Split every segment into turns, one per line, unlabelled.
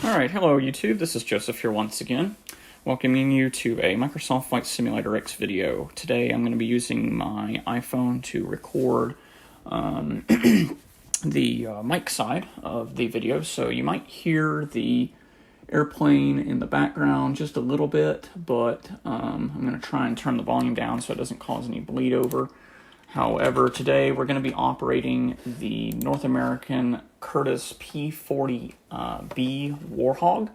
Alright, hello YouTube, this is Joseph here once again, welcoming you to a Microsoft Flight Simulator X video. Today I'm going to be using my iPhone to record the mic side of the video, so you might hear the airplane in the background just a little bit, but I'm going to try and turn the volume down so it doesn't cause any bleed over. However, today we're going to be operating the North American Curtiss P-40-B Warhog,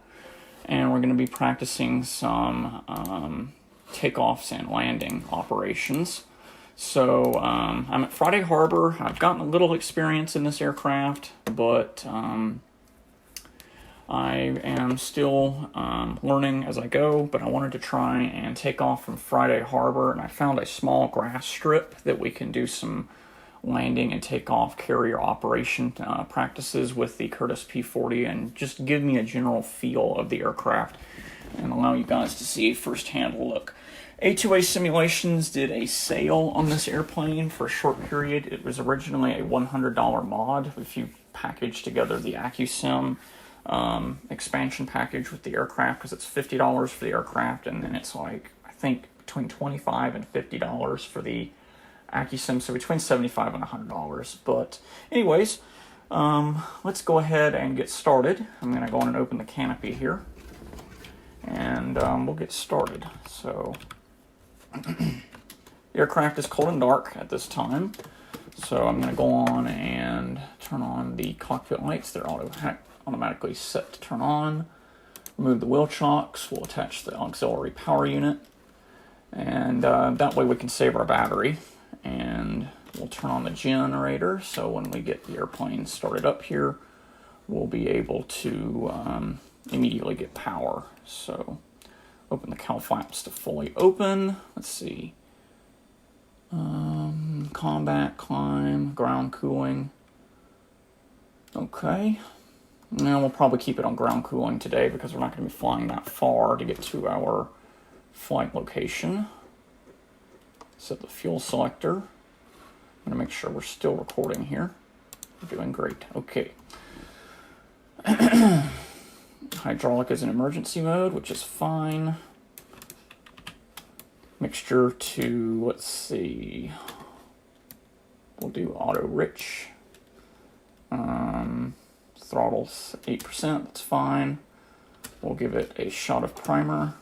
and we're going to be practicing some takeoffs and landing operations. So I'm at Friday Harbor. I've gotten a little experience in this aircraft, but I am still learning as I go, but I wanted to try and take off from Friday Harbor, and I found a small grass strip that we can do some landing and takeoff carrier operation practices with the Curtiss P-40 and just give me a general feel of the aircraft and allow you guys to see a first-hand look. A2A Simulations did a sale on this airplane for a short period. It was originally a $100 mod if you package together the AccuSim expansion package with the aircraft, because it's $50 for the aircraft, and then it's like, I think, between $25 and $50 for the AccuSim, so between $75 and $100. But anyways, let's go ahead and get started. I'm going to go on and open the canopy here, and we'll get started. So the aircraft is cold and dark at this time, so I'm going to go on and turn on the cockpit lights. They're automatically set to turn on. Remove the wheel chocks. We'll attach the auxiliary power unit, and that way we can save our battery. And we'll turn on the generator, so when we get the airplane started up here, we'll be able to immediately get power. So open the cowl flaps to fully open. Let's see. Combat, climb, ground cooling. Okay. Now we'll probably keep it on ground cooling today because we're not going to be flying that far to get to our flight location. Set the fuel selector. I'm going to make sure we're still recording here. We're doing great. Okay. Hydraulic is in emergency mode, which is fine. Mixture to, let's see, we'll do auto rich. Throttle's 8%, that's fine. We'll give it a shot of primer.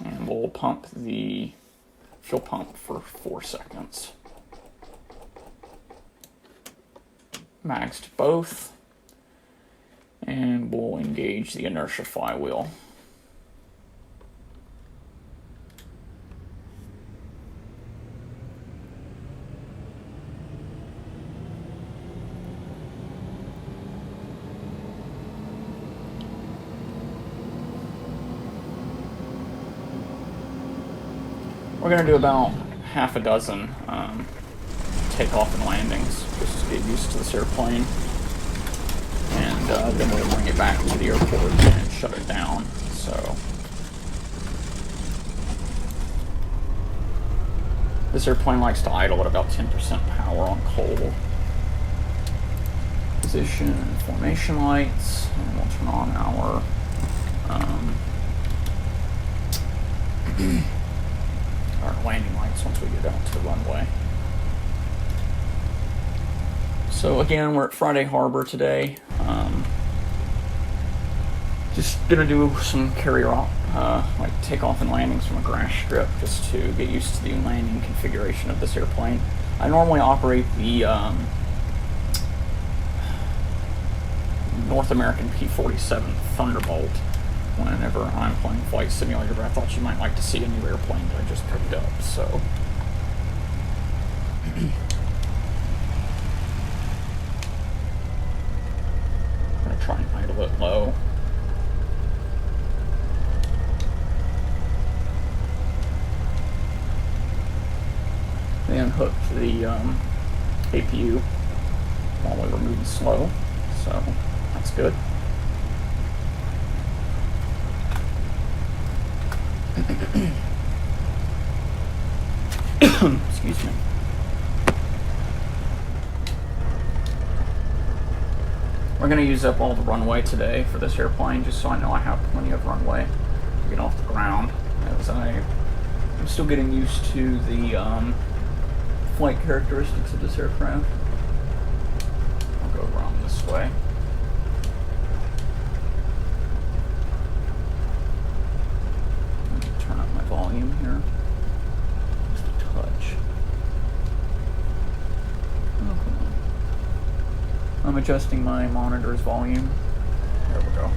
And we'll pump the fuel pump for 4 seconds. Mags to both. And we'll engage the inertia flywheel. We're going to do about half a dozen takeoff and landings just to get used to this airplane. And then we'll bring it back to the airport and shut it down. So this airplane likes to idle at about 10% power on cold. Position and formation lights, and we'll turn on our our landing lights once we get out to the runway. So again, we're at Friday Harbor today. Just gonna do some carrier like takeoff and landings from a grass strip just to get used to the landing configuration of this airplane. I normally operate the North American P-47 Thunderbolt whenever I'm playing Flight Simulator, but I thought you might like to see a new airplane that I just picked up, so. I'm going to try and idle it low. Then hook the APU while we were moving slow, so that's good. Excuse me. We're going to use up all the runway today for this airplane, just so I know I have plenty of runway to get off the ground, as I'm still getting used to the flight characteristics of this aircraft. I'll go around this way. Let me turn up my volume here. Just a touch. Oh, come on. I'm adjusting my monitor's volume. There we go.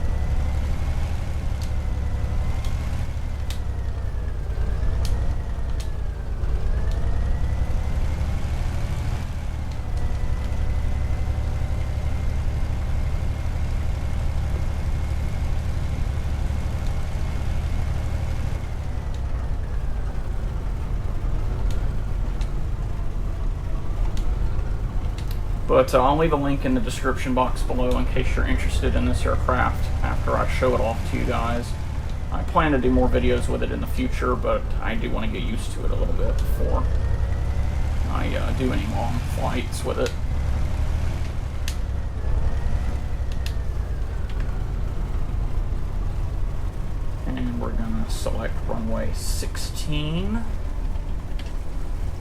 But I'll leave a link in the description box below in case you're interested in this aircraft after I show it off to you guys. I plan to do more videos with it in the future, but I do want to get used to it a little bit before I do any long flights with it. And we're going to select runway 16.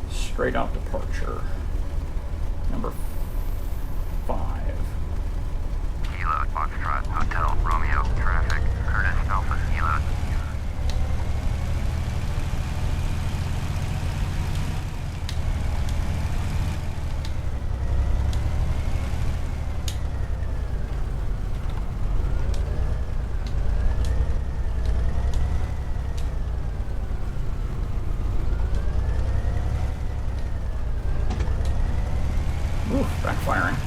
Straight out departure. Number 5.
Kilo Foxtrot Hotel Romeo traffic Curtis Alpha Kilo.
Oof, backfiring.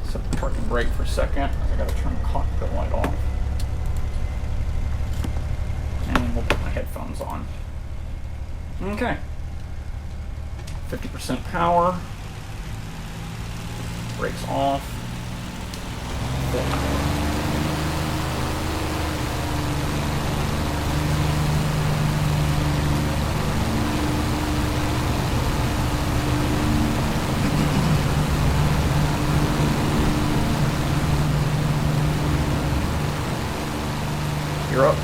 Set the parking brake for a second. I gotta turn the cockpit light off. And we'll put my headphones on. Okay. 50% power. Brakes off. Full power. You're up.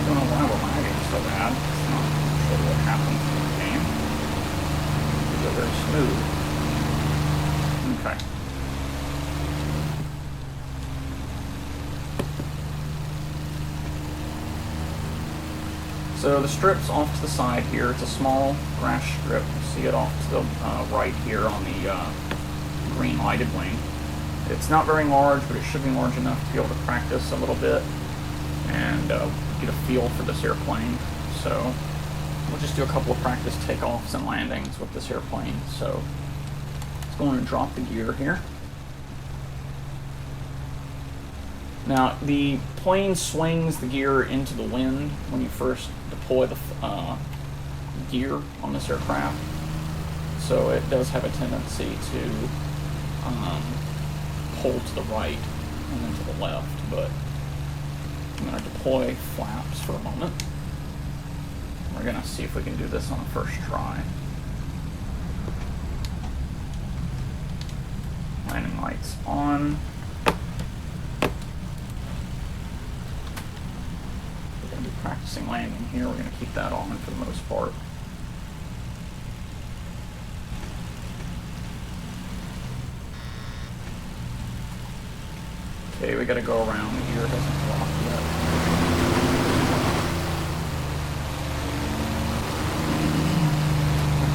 Don't know why we're lagging so bad. It's not sure what happens in the game. They're very smooth. Okay. So the strip's off to the side here. It's a small grass strip. You see it off to the right here on the green lighted wing. It's not very large, but it should be large enough to be able to practice a little bit and get a feel for this airplane. So we'll just do a couple of practice takeoffs and landings with this airplane. So let's go on and drop the gear here. Now, the plane swings the gear into the wind when you first deploy the gear on this aircraft. So it does have a tendency to pull to the right and then to the left. But I'm going to deploy flaps for a moment. We're going to see if we can do this on the first try. Landing lights on. Practicing landing here, we're going to keep that on for the most part. Okay, we got to go around. The gear doesn't lock yet.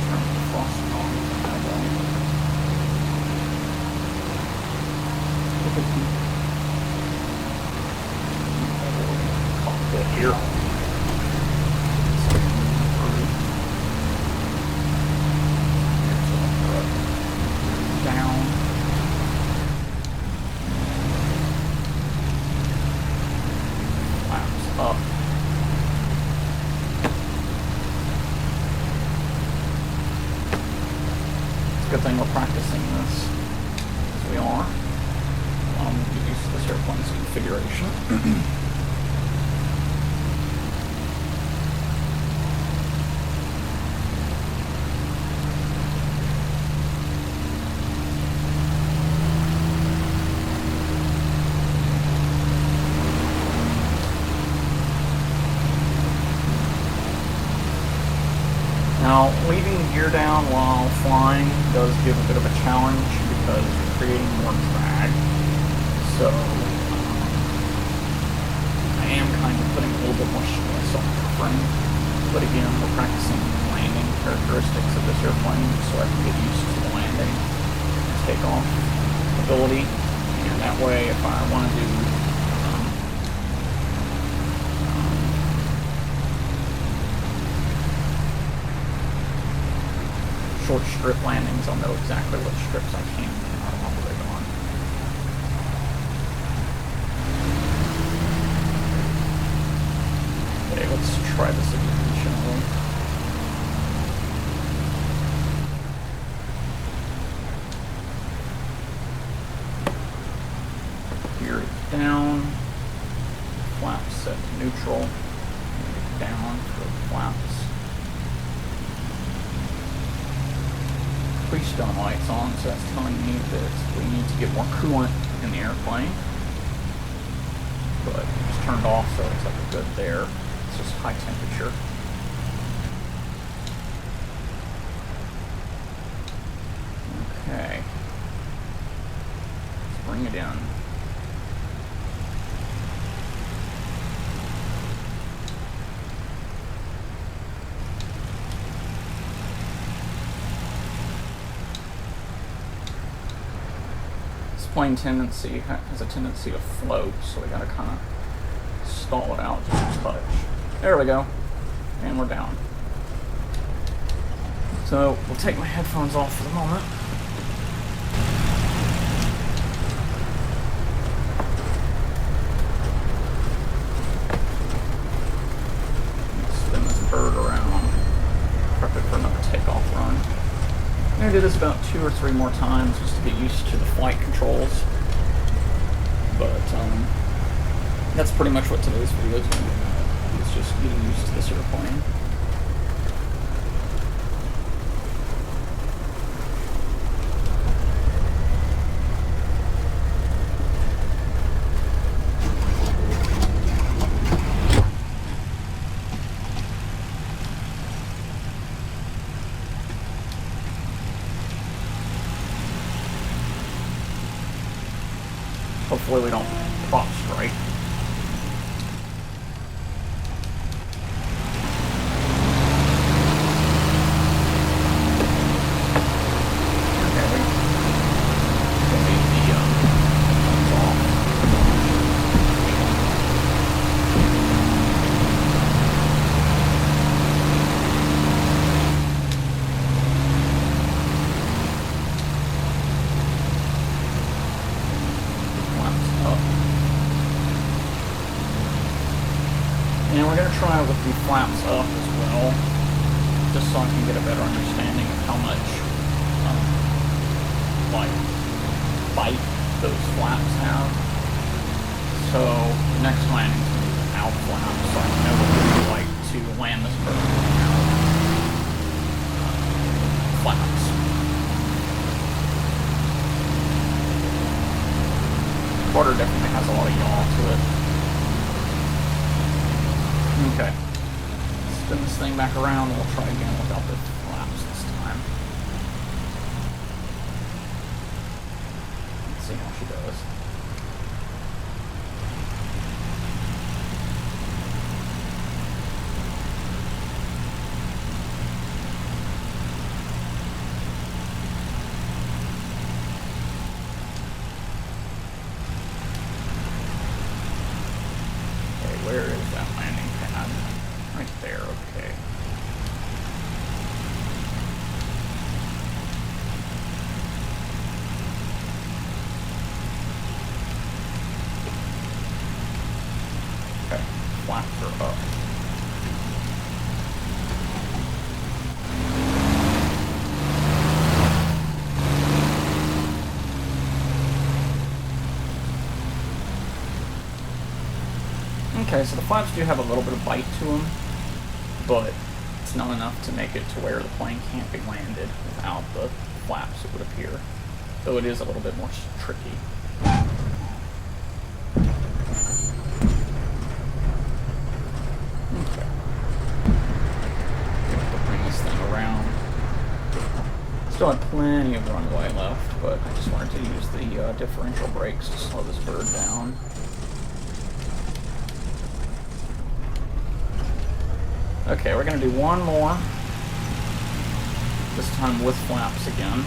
Turn the frost on. Cockpit here. Good thing we're practicing this, as we are. Get used to this airplane's configuration. Now, leaving the gear down while flying does give a bit of a challenge because you're creating more drag. So, I am kind of putting a little bit more stress on the frame. But again, we're practicing landing characteristics of this airplane so I can get used to the landing and takeoff ability. And that way, if I want to do short strip landings, I'll know exactly what strips I can and cannot operate on. Okay, let's try this again, shall we? Gear is down, flaps set to neutral, down for flaps. Freestone lights on, so that's telling me that we need to get more coolant in the airplane. But it's turned off, so it's like a good there. It's just high temperature. Okay. Let's bring it in. Plane has a tendency to float, so we gotta kind of stall it out just a touch. There we go, and we're down. So we'll take my headphones off for the moment. Spin this bird around, prep it for another takeoff run. I'm going to do this about 2 or 3 more times just to get used to the flight controls. But that's pretty much what today's video is going to be about. It's just getting used to this airplane. Hopefully we don't prop strike. And we're going to try with the flaps up as well, just so I can get a better understanding of how much bite those flaps have. So the next landing is going to be without flaps, so I know what it would be like to land this bird without flaps. Quarter definitely has a lot of yaw to it. Okay, spin this thing back around and we'll try again without the flaps this time. Let's see how she does. Okay, where is that landing pad? Right there, okay. Okay, flaps are up. Okay, so the flaps do have a little bit of bite to them, but it's not enough to make it to where the plane can't be landed without the flaps, it would appear. Though it is a little bit more tricky. Okay. Bring this thing around. Still have plenty of runway left, but I just wanted to use the differential brakes to slow this bird down. Okay, we're going to do one more. This time with flaps again.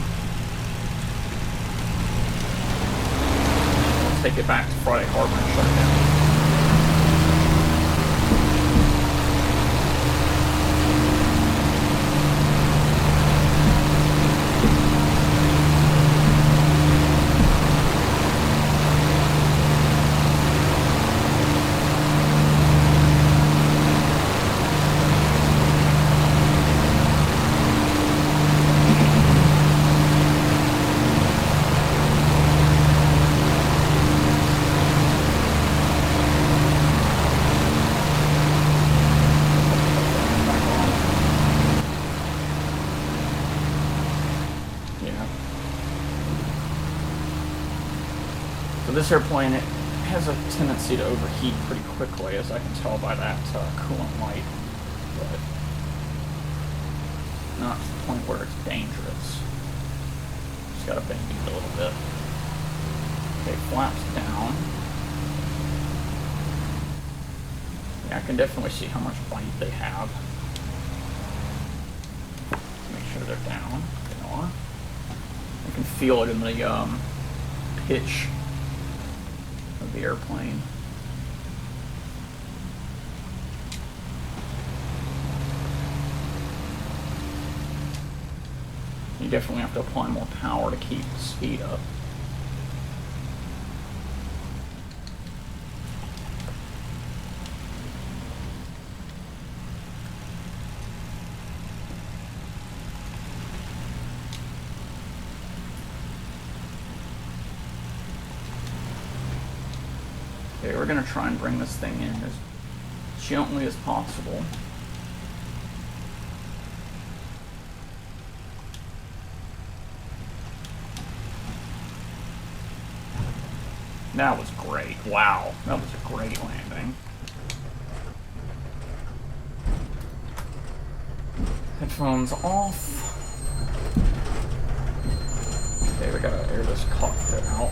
We'll take it back to Friday Harbor and shut it down. This airplane, it has a tendency to overheat pretty quickly, as I can tell by that coolant light, but not to the point where it's dangerous. Just gotta bend it a little bit. Okay, flaps down. Yeah, I can definitely see how much bite they have. Make sure they're down. They are. I can feel it in the pitch of the airplane. You definitely have to apply more power to keep the speed up. Okay, we're going to try and bring this thing in as gently as possible. That was great. Wow, that was a great landing. Headphones off. Okay, we gotta air this cockpit out.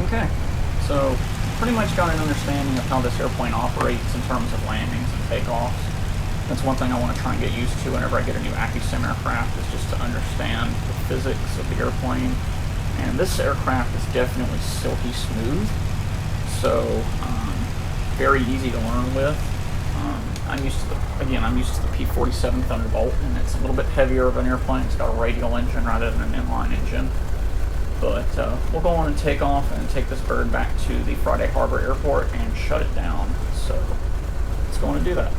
Okay, so pretty much got an understanding of how this airplane operates in terms of landings and takeoffs. That's one thing I want to try and get used to whenever I get a new AccuSim aircraft, is just to understand the physics of the airplane. And this aircraft is definitely silky smooth, so very easy to learn with. I'm used to the P-40-B Thunderbolt, and it's a little bit heavier of an airplane. It's got a radial engine rather than an inline engine. But we'll go on and take off and take this bird back to the Friday Harbor Airport and shut it down. So let's go on and do that.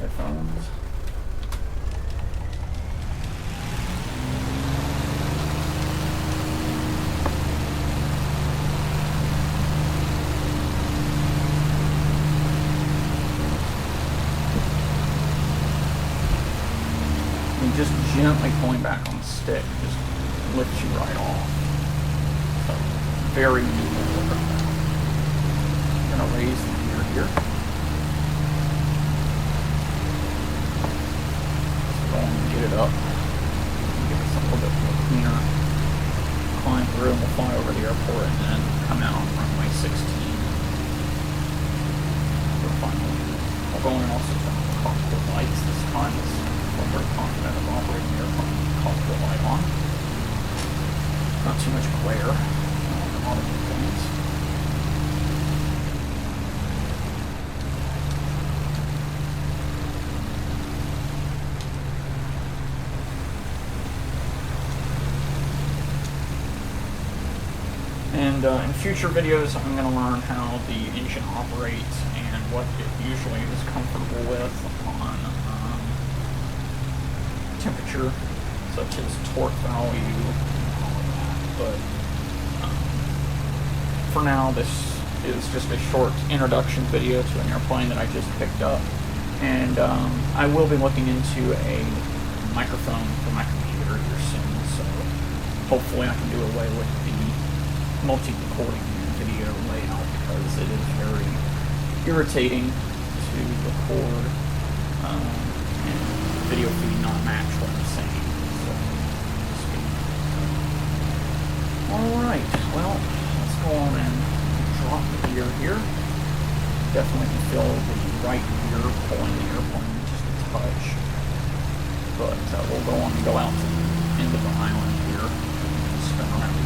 Headphones. Just gently pulling back on the stick just lifts you right off. So, very minimal work. I'm going to raise the gear here. Just go and get it up. Get this a little bit more cleaner. Climb through and we'll fly over the airport and then come out on runway 16. For the final landing. We'll go in and also turn on the cockpit lights this time. I'm very confident of operating the airplane with the cockpit light on. Not too much glare on the modern airplanes. And in future videos, I'm going to learn how the engine operates and what it usually is comfortable with on temperature, such as torque value and all of that. But for now, this is just a short introduction video to an airplane that I just picked up. And I will be looking into a microphone for my computer here soon, so hopefully I can do away with the multi-recording video layout, because it is very irritating to record and video feed not match what I'm saying. So, alright, well, let's go on and drop the gear here. Definitely can feel the right gear pulling the airplane just a touch. But we'll go on and go out to the end of the island here and spin around the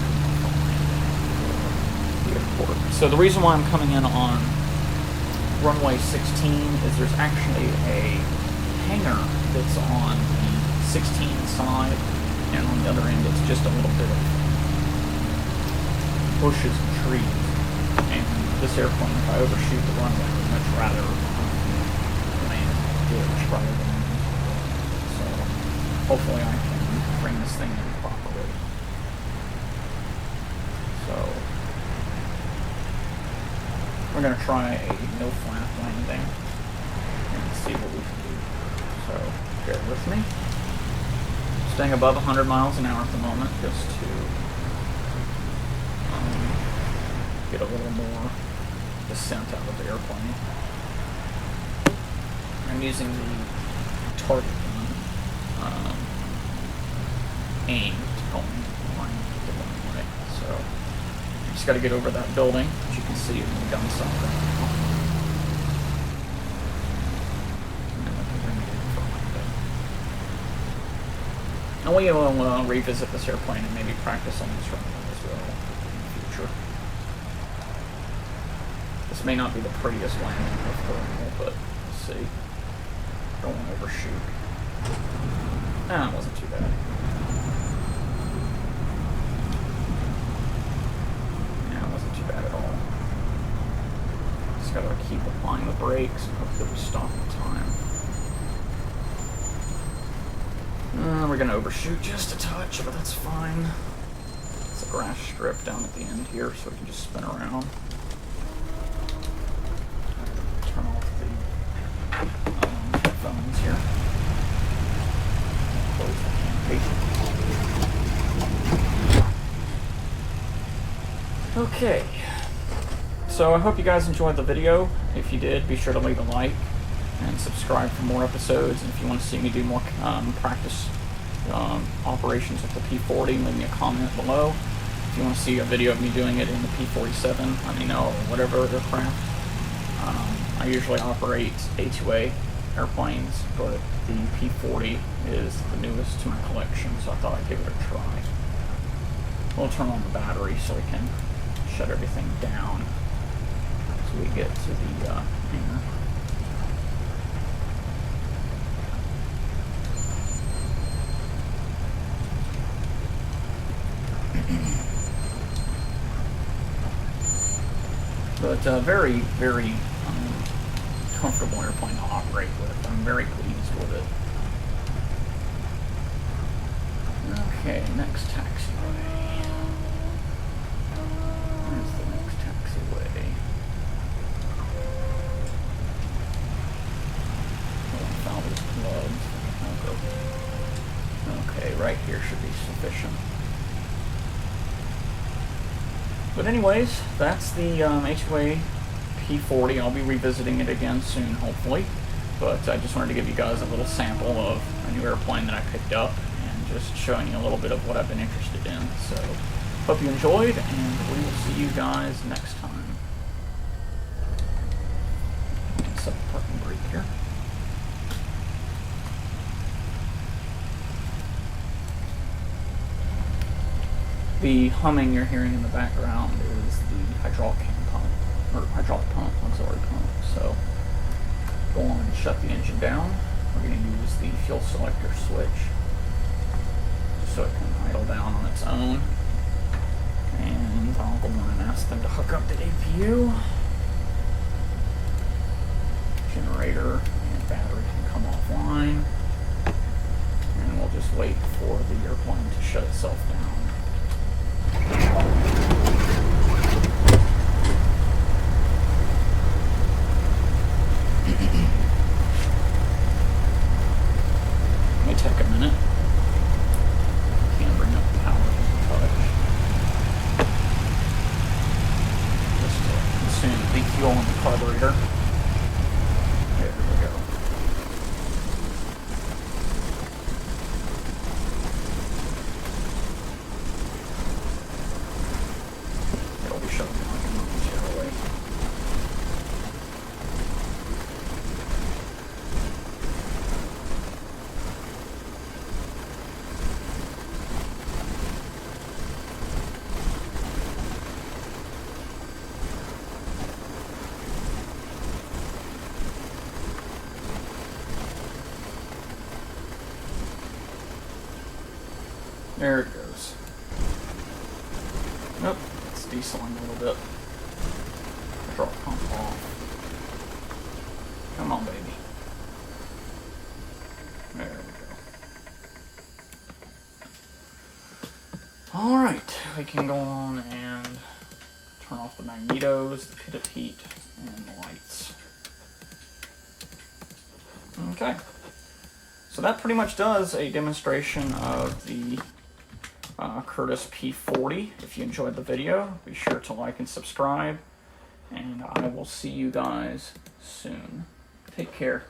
airport. So the reason why I'm coming in on runway 16 is there's actually a hangar that's on the 16 side, and on the other end it's just a little bit of bushes and trees. And this airplane, if I overshoot the runway, I would much rather land in a ditch rather than so hopefully I can bring this thing in properly. So we're going to try a no-flap landing and see what we can do. So bear with me. Staying above 100 miles an hour at the moment, just to get a little more descent out of the airplane. I'm using the target gun aimed going line with the runway. So you just got to get over that building, as you can see in the gun sight right now. And then we can bring it in for landing. And we will revisit this airplane and maybe practice on this runway as well in the future. This may not be the prettiest landing of the runway, but we'll see. Don't want to overshoot. It wasn't too bad. Yeah, it wasn't too bad at all. Just gotta keep applying the brakes and hope that we stop in time. We're gonna overshoot just a touch, but that's fine. It's a grass strip down at the end here, so we can just spin around. Turn off the headphones here. Close the canopy. Okay. So I hope you guys enjoyed the video. If you did, be sure to leave a like and subscribe for more episodes. And if you want to see me do more practice operations with the P-40, leave me a comment below. If you want to see a video of me doing it in the P-47, let me know, or whatever aircraft. I usually operate A2A airplanes, but the P-40 is the newest to my collection, so I thought I'd give it a try. We'll turn on the battery so we can shut everything down as we get to the hangar. But very, very comfortable airplane to operate with. I'm very pleased with it. Okay, next taxiway. Where's the next taxiway? Oh, Fowler's Club. Okay, right here should be sufficient. But anyways, that's the A2A P-40. I'll be revisiting it again soon, hopefully. But I just wanted to give you guys a little sample of a new airplane that I picked up and just showing you a little bit of what I've been interested in. So, hope you enjoyed, and we will see you guys next time. Set the parking brake here. The humming you're hearing in the background is the hydraulic pump, or hydraulic pump, auxiliary pump. So go on and shut the engine down. We're going to use the fuel selector switch so it can idle down on its own. And I'll go on and ask them to hook up the APU. Generator and battery can come offline. And we'll just wait for the airplane to shut itself down. May take a minute. Can't bring up the power touch. Just to consume leak fuel in the carburetor. There we go. It'll be shut down momentarily. There it goes. Nope, it's dieseling a little bit. Drop pump off. Come on, baby. There we go. Alright, we can go on and turn off the magnetos, the pit of heat, and the lights. Okay. So that pretty much does a demonstration of the Curtiss P-40. If you enjoyed the video, be sure to like and subscribe, and I will see you guys soon. Take care.